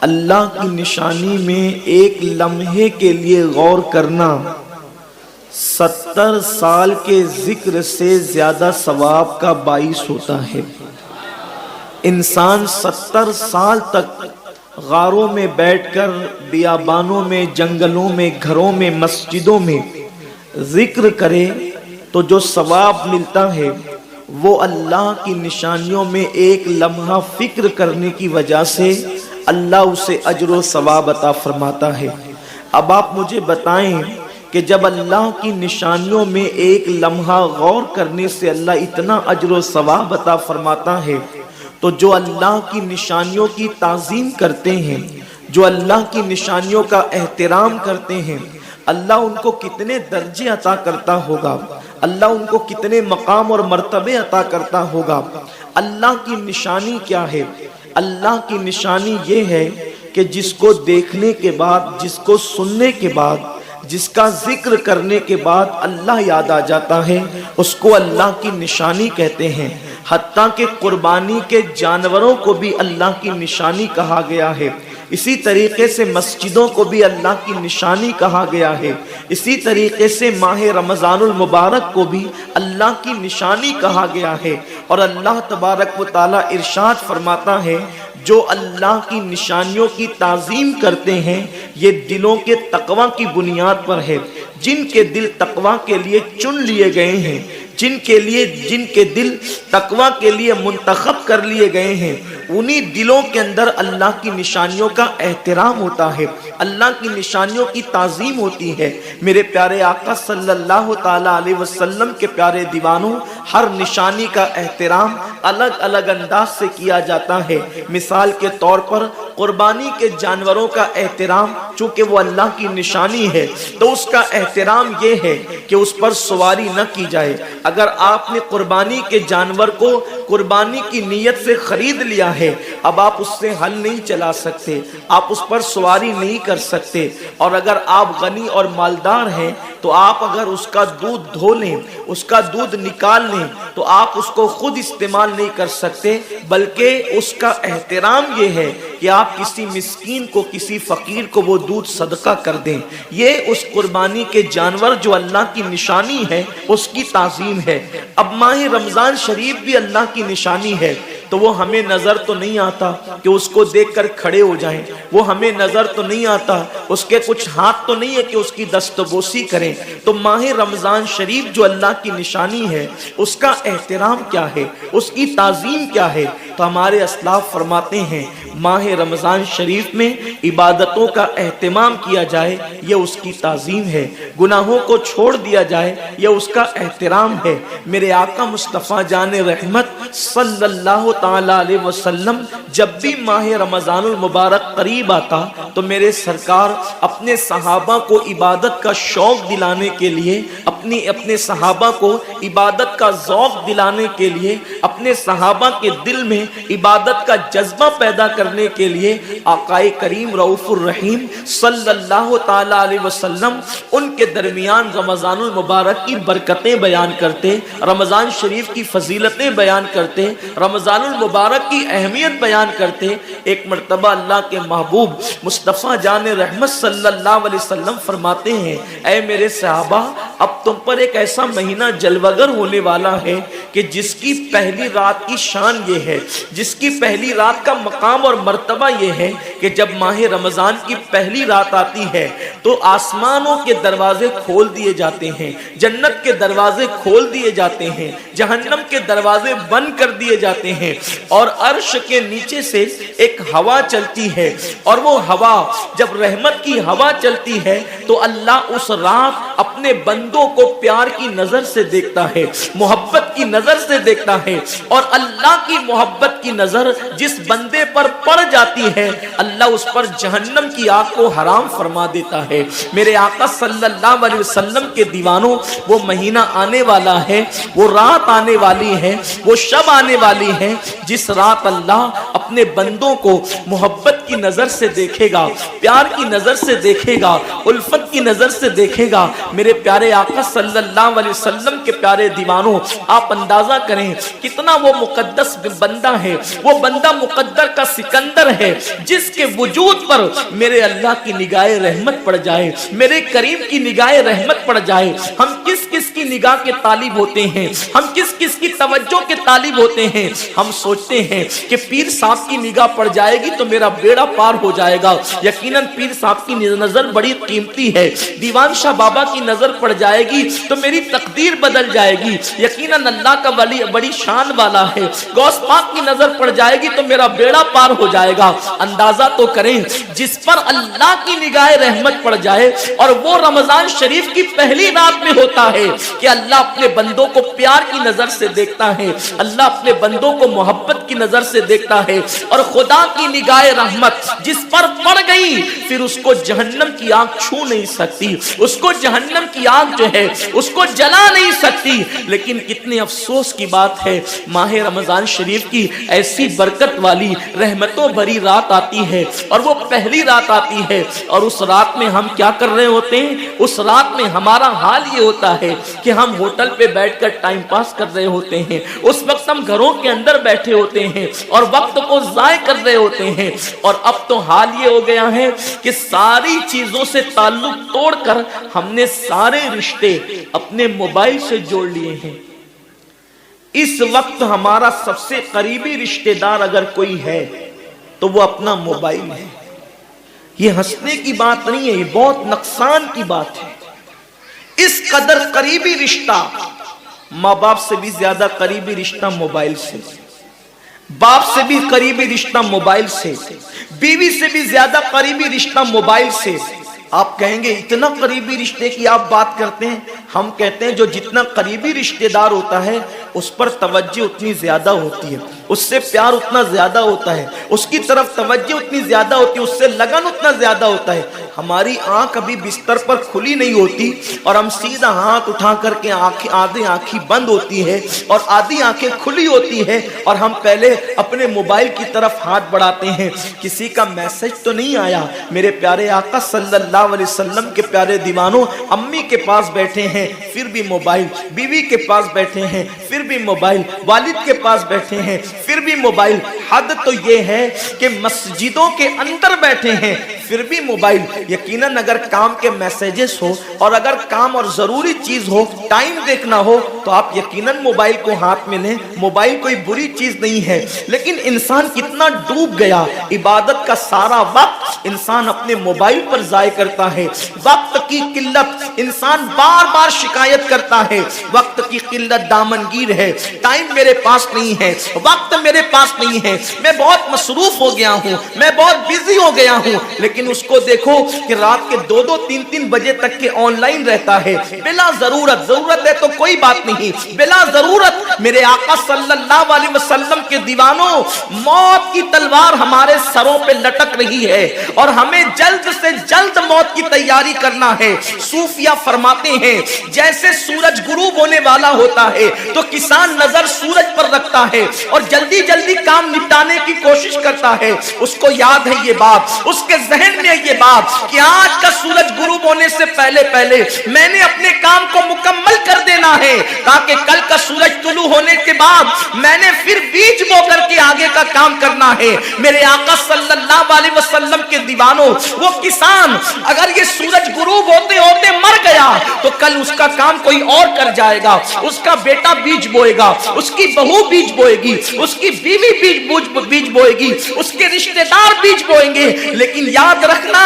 اللہ کی نشانی میں ایک لمحے کے لیے غور کرنا 70 سال کے ذکر سے زیادہ ثواب کا باعث ہوتا ہے۔ انسان 70 سال تک غاروں میں بیٹھ کر، بیابانوں میں، جنگلوں میں، گھروں میں، مسجدوں میں ذکر کرے تو جو ثواب ملتا ہے وہ اللہ کی نشانیوں میں ایک لمحہ فکر کرنے کی وجہ سے اللہ اسے اجر و ثواب عطا فرماتا ہے۔ اب آپ مجھے بتائیں کہ جب اللہ کی نشانیوں میں ایک لمحہ غور کرنے سے اللہ اتنا اجر و ثواب عطا فرماتا ہے، تو جو اللہ کی نشانیوں کی تعظیم کرتے ہیں، جو اللہ کی نشانیوں کا احترام کرتے ہیں، اللہ ان کو کتنے درجے عطا کرتا ہوگا، اللہ ان کو کتنے مقام اور مرتبے عطا کرتا ہوگا۔ اللہ کی نشانی کیا ہے؟ اللہ کی نشانی یہ ہے کہ جس کو دیکھنے کے بعد، جس کو سننے کے بعد، جس کا ذکر کرنے کے بعد اللہ یاد آ جاتا ہے، اس کو اللہ کی نشانی کہتے ہیں۔ حتیٰ کہ قربانی کے جانوروں کو بھی اللہ کی نشانی کہا گیا ہے۔ اسی طریقے سے مسجدوں کو بھی اللہ کی نشانی کہا گیا ہے۔ اسی طریقے سے ماہ رمضان المبارک کو بھی اللہ کی نشانی کہا گیا ہے۔ اور اللہ تبارک و تعالی ارشاد فرماتا ہے، جو اللہ کی نشانیوں کی تعظیم کرتے ہیں یہ دلوں کے تقوی کی بنیاد پر ہے۔ جن کے دل تقوی کے لیے چن لیے گئے ہیں، جن کے دل تقوی کے لیے منتخب کر لیے گئے ہیں، انہی دلوں کے اندر اللہ کی نشانیوں کا احترام ہوتا ہے، اللہ کی نشانیوں کی تعظیم ہوتی ہے۔ میرے پیارے آقا صلی اللہ تعالی علیہ وسلم کے پیارے دیوانوں، ہر نشانی کا احترام الگ الگ انداز سے کیا جاتا ہے۔ مثال کے طور پر قربانی کے جانوروں کا احترام، چونکہ وہ اللہ کی نشانی ہے تو اس کا احترام یہ ہے کہ اس پر سواری نہ کی جائے۔ اگر آپ نے قربانی کے جانور کو قربانی کی نیت سے خرید لیا ہے، اب آپ اس سے ہل نہیں چلا سکتے، آپ اس پر سواری نہیں کر سکتے۔ اور اگر آپ غنی اور مالدار ہیں تو آپ اگر اس کا دودھ دھو لیں، اس کا دودھ نکال لیں تو آپ اس کو خود استعمال نہیں کر سکتے، بلکہ اس کا احترام یہ ہے کہ آپ کسی مسکین کو، کسی فقیر کو وہ دودھ صدقہ کر دیں۔ یہ اس قربانی کے جانور جو اللہ کی نشانی ہے اس کی تعظیم ہے۔ اب ماہ رمضان شریف بھی اللہ کی نشانی ہے، تو وہ ہمیں نظر تو نہیں آتا کہ اس کو دیکھ کر کھڑے ہو جائیں، وہ ہمیں نظر تو نہیں آتا، اس کے کچھ ہاتھ تو نہیں ہے کہ اس کی دستبوسی کریں۔ تو ماہ رمضان شریف جو اللہ کی نشانی ہے اس کا احترام کیا ہے، اس کی تعظیم کیا ہے؟ تو ہمارے اسلاف فرماتے ہیں ماہ رمضان شریف میں عبادتوں کا اہتمام کیا جائے، یہ اس کی تعظیم ہے۔ گناہوں کو چھوڑ دیا جائے، یہ اس کا احترام ہے۔ میرے آقا مصطفیٰ جان رحمت صلی اللہ تعالی علیہ وسلم جب بھی ماہ رمضان المبارک قریب آتا تو میرے سرکار اپنے صحابہ کو عبادت کا شوق دلانے کے لیے، اپنے صحابہ کو عبادت کا ذوق دلانے کے لیے، اپنے صحابہ کے دل میں عبادت کا جذبہ پیدا کرنے کے لیے آقا کریم رؤوف الرحیم صلی اللہ تعالی علیہ وسلم ان کے درمیان رمضان المبارک کی برکتیں بیان کرتے، رمضان شریف کی فضیلتیں بیان کرتے، رمضان المبارک کی اہمیت بیان کرتے۔ ایک مرتبہ اللہ کے محبوب مصطفیٰ جان رحمت صلی اللہ علیہ وسلم فرماتے ہیں، اے میرے صحابہ، اب تم پر ایک ایسا مہینہ جلوگر ہونے والا ہے کہ جس کی پہلی رات کی شان یہ ہے، جس کی پہلی رات کا مقام اور مرتبہ یہ ہے کہ جب ماہ رمضان کی پہلی رات آتی ہے تو آسمانوں کے دروازے کھول دیے جاتے ہیں، جنت کے دروازے کھول دیے جاتے ہیں، جہنم کے دروازے بند کر دیے جاتے ہیں، اور عرش کے نیچے سے ایک ہوا چلتی ہے، اور وہ ہوا جب رحمت کی ہوا چلتی ہے تو اللہ اس رات اپنے بندوں کو پیار کی نظر سے دیکھتا ہے، محبت کی نظر سے دیکھتا ہے، اور اللہ کی محبت کی نظر جس بندے پر پڑ جاتی ہے اللہ اس پر جہنم کی آگ کو حرام فرما دیتا ہے۔ میرے آقا صلی اللہ علیہ وسلم کے دیوانوں، وہ مہینہ آنے والا ہے، وہ رات آنے والی ہے، وہ شب آنے والی ہے جس رات اللہ اپنے اپنے بندوں کو محبت کی نظر سے دیکھے گا، پیار کی نظر سے دیکھے گا، الفت کی نظر سے دیکھے گا۔ میرے پیارے آقا صلی اللہ علیہ وسلم کے پیارے دیوانوں، آپ اندازہ کریں کتنا وہ مقدس بندہ ہے، وہ بندہ مقدر کا سکندر ہے، جس کے وجود پر میرے اللہ کی نگاہ رحمت پڑ جائے، میرے کریم کی نگاہ رحمت پڑ جائے۔ ہم کس کس کی نگاہ کے طالب ہوتے ہیں، ہم کس کس کی توجہ کے طالب ہوتے ہیں۔ ہم سوچتے ہیں کہ پیر صاحب کی نگاہ پڑ جائے گی تو میرا بیڑا پار ہو جائے گا۔ یقیناً پیر صاحب کی نظر بڑی قیمتی ہے، دیوان شاہ بابا کی نظر پڑ جائے گی تو میری تقدیر بدل جائے گی۔ یقیناً اللہ کا ولی بڑی شان والا ہے، غوث پاک کی نظر پڑ جائے گی تو میرا بیڑا پار ہو جائے گا۔ اندازہ تو کریں، جس پر اللہ کی نگاہ رحمت پڑ جائے، اور وہ رمضان شریف کی پہلی رات میں ہوتا ہے کہ اللہ اپنے بندوں کو پیار کی نظر سے دیکھتا ہے، اللہ اپنے بندوں کو محبت کی نظر سے دیکھتا ہے، اور خدا کی نگاہ رحمت جس پر پڑ گئی پھر اس کو جہنم کی آگ چھو نہیں سکتی، اس کو جہنم کی آگ جو ہے اس کو جلا نہیں سکتی۔ لیکن کتنے افسوس کی بات ہے، ماہ رمضان شریف کی ایسی برکت والی رحمتوں بھری رات آتی ہے، اور وہ پہلی رات آتی ہے، اور اس رات میں ہم کیا کر رہے ہوتے ہیں؟ اس رات میں ہمارا حال یہ ہوتا ہے کہ ہم ہوٹل پہ بیٹھ کر ٹائم پاس کر رہے ہوتے ہیں، اس وقت ہم گھروں کے اندر بیٹھے ہوتے ہیں اور وقت کو ضائع کر رہے ہوتے ہیں۔ اور اب تو حال یہ ہو گیا ہے کہ ساری چیزوں سے تعلق توڑ کر ہم نے سارے رشتے اپنے موبائل سے جوڑ لیے ہیں۔ اس وقت ہمارا سب سے قریبی رشتہ دار اگر کوئی ہے تو وہ اپنا موبائل ہے۔ یہ ہنسنے کی بات نہیں ہے، یہ بہت نقصان کی بات ہے۔ اس قدر قریبی رشتہ، ماں باپ سے بھی زیادہ قریبی رشتہ موبائل سے، باپ سے بھی قریبی رشتہ موبائل سے، بیوی سے بھی زیادہ قریبی رشتہ موبائل سے۔ آپ کہیں گے اتنا قریبی رشتے کی آپ بات کرتے ہیں؟ ہم کہتے ہیں جو جتنا قریبی رشتہ دار ہوتا ہے اس پر توجہ اتنی زیادہ ہوتی ہے، اس سے پیار اتنا زیادہ ہوتا ہے، اس کی طرف توجہ اتنی زیادہ ہوتی ہے، اس سے لگن اتنا زیادہ ہوتا ہے۔ ہماری آنکھ ابھی بستر پر کھلی نہیں ہوتی اور ہم سیدھا ہاتھ اٹھا کر کے آدھی آنکھیں بند ہوتی ہے اور آدھی آنکھیں کھلی ہوتی ہے، اور ہم پہلے اپنے موبائل کی طرف ہاتھ بڑھاتے ہیں۔ کسی کا میسج تو نہیں آیا؟ میرے پیارے آقا صلی اللہ علیہ وسلم کے پیارے دیوانوں، امی کے پاس بیٹھے ہیں پھر بھی موبائل، بیوی کے پاس بیٹھے ہیں پھر بھی موبائل، والد کے پاس بیٹھے ہیں پھر بھی موبائل۔ حد تو یہ ہے کہ مسجدوں کے اندر بیٹھے ہیں پھر بھی موبائل۔ یقیناً اگر کام کے میسیجز ہو اور اگر کام اور ضروری چیز ہو، ٹائم دیکھنا ہو، تو آپ یقیناً موبائل کو ہاتھ میں لیں۔ موبائل کوئی بری چیز نہیں ہے، لیکن انسان کتنا ڈوب گیا، عبادت کا سارا وقت انسان اپنے موبائل پر ضائع کرتا ہے۔ وقت کی قلت، انسان بار بار شکایت کرتا ہے، وقت کی قلت دامنگیر ہے، ٹائم میرے پاس نہیں ہے، وقت میرے پاس نہیں ہے، میں بہت مصروف ہو گیا ہوں، میں بہت بزی ہو گیا ہوں۔ لیکن اس کو دیکھو کہ رات کے 2-2 3-3 بجے تک کے آن لائن رہتا ہے بلا ضرورت۔ ضرورت ہے تو کوئی بات نہیں، بلا ضرورت۔ میرے آقا صلی اللہ علیہ وسلم کے دیوانوں، موت کی تلوار ہمارے سروں پہ لٹک رہی ہے اور ہمیں جلد سے جلد موت کی تیاری کرنا ہے۔ صوفیہ فرماتے ہیں جیسے سورج غروب ہونے والا ہوتا ہے تو کسان نظر سورج پر رکھتا ہے اور جلدی جلدی کام نپٹانے کی کوشش کرتا ہے۔ اس کو یاد ہے یہ بات، اس کے ذہن میں یہ بات کہ آج کا سورج غروب ہونے سے پہلے پہلے میں نے اپنے کام کو مکمل کر دینا ہے، تاکہ کل کا سورج طلوع ہونے کے بعد میں نے پھر بیج بو کر کے آگے کا کام کرنا ہے۔ میرے آقا صلی اللہ علیہ وسلم کے دیوانوں، وہ کسان اگر یہ سورج غروب ہوتے ہوتے مر گیا تو کل اس کا کام کوئی اور کر جائے گا، اس کا بیٹا بیج بوئے گا، اس کی بہو بیج بوئے گی، اس کی بیوی بیج بوئے گی، اس کے رشتہ دار بیج بوئیں گے۔ لیکن یاد رکھنا،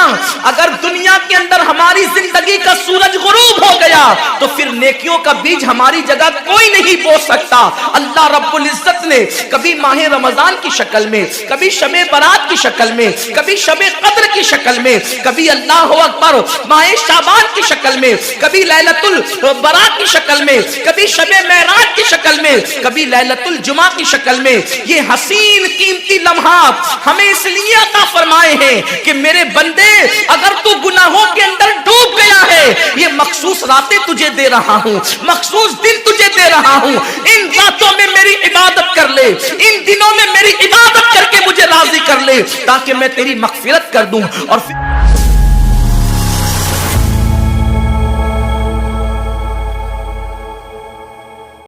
اگر دنیا کے اندر ہماری زندگی کا سورج غروب ہو گیا تو پھر نیکیوں کا بیج ہماری جگہ کوئی نہیں بو سکتا۔ اللہ رب العزت نے کبھی ماہ رمضان کی شکل میں، کبھی شب برات کی شکل میں، کبھی شب قدر کی شکل میں، کبھی اللہ اکبر ماہ شعبان کی شکل میں، کبھی لیلۃ البراء کی شکل میں، کبھی شب معراج کی شکل میں، کبھی لیلۃ الجمعہ کی شکل میں یہ حسین قیمتی لمحات ہمیں اس لیے عطا فرمائے ہیں کہ میرے بندے، اگر تو گناہوں کے اندر ڈوب گیا ہے، یہ مخصوص راتیں تجھے دے رہا ہوں، مخصوص دن تجھے دے رہا ہوں، ان ان راتوں میں میری عبادت کر لے، ان دنوں میں میری عبادت کر کے مجھے راضی کر لے، تاکہ میں تیری مغفرت کر دوں. اور